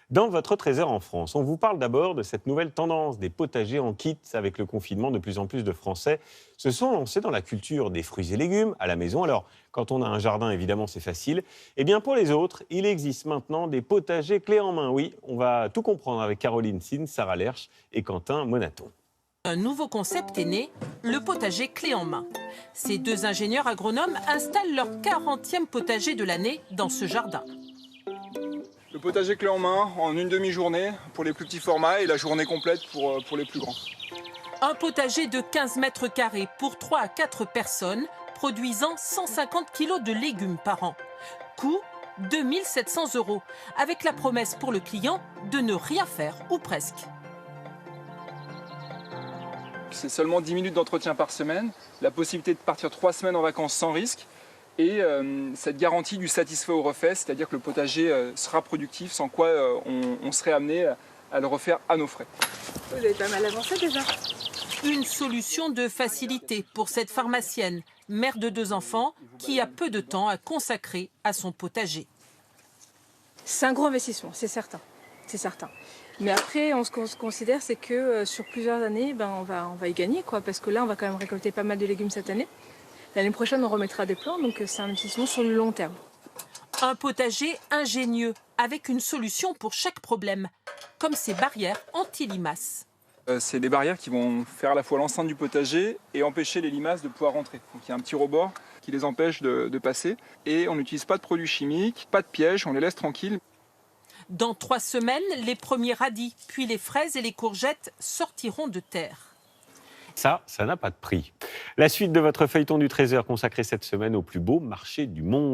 Dans votre trésor en France, on vous parle d'abord de cette nouvelle tendance des potagers en kit. Avec le confinement, de plus en plus de Français se sont lancés dans la culture des fruits et légumes à la maison. Alors, quand on a un jardin, évidemment, c'est facile. Eh bien, pour les autres, il existe maintenant des potagers clés en main. Oui, on va tout comprendre avec Caroline Sine, Sarah Lerche et Quentin Monaton. Un nouveau concept est né, le potager clé en main. Ces deux ingénieurs agronomes installent leur 40e potager de l'année dans ce jardin. Le potager clé en main en une demi-journée pour les plus petits formats et la journée complète pour les plus grands. Un potager de 15 mètres carrés pour 3 à 4 personnes, produisant 150 kg de légumes par an. Coût 2 700 €, avec la promesse pour le client de ne rien faire ou presque. C'est seulement 10 minutes d'entretien par semaine, la possibilité de partir 3 semaines en vacances sans risque et cette garantie du satisfait au refait, c'est-à-dire que le potager sera productif, sans quoi on serait amené à le refaire à nos frais. Vous avez pas mal avancé déjà. Une solution de facilité pour cette pharmacienne, mère de 2 enfants, qui a peu de temps à consacrer à son potager. C'est un gros investissement, c'est certain. C'est certain. Mais après, ce qu'on se considère, c'est que sur plusieurs années, on va y gagner, quoi, parce que là, on va quand même récolter pas mal de légumes cette année. L'année prochaine, on remettra des plants, donc c'est un investissement sur le long terme. Un potager ingénieux, avec une solution pour chaque problème, comme ces barrières anti-limaces. C'est des barrières qui vont faire à la fois l'enceinte du potager et empêcher les limaces de pouvoir rentrer. Donc il y a un petit rebord qui les empêche de passer. Et on n'utilise pas de produits chimiques, pas de pièges, on les laisse tranquilles. Dans 3 semaines, les premiers radis, puis les fraises et les courgettes sortiront de terre. Ça n'a pas de prix. La suite de votre feuilleton du Trésor consacré cette semaine au plus beau marché du monde.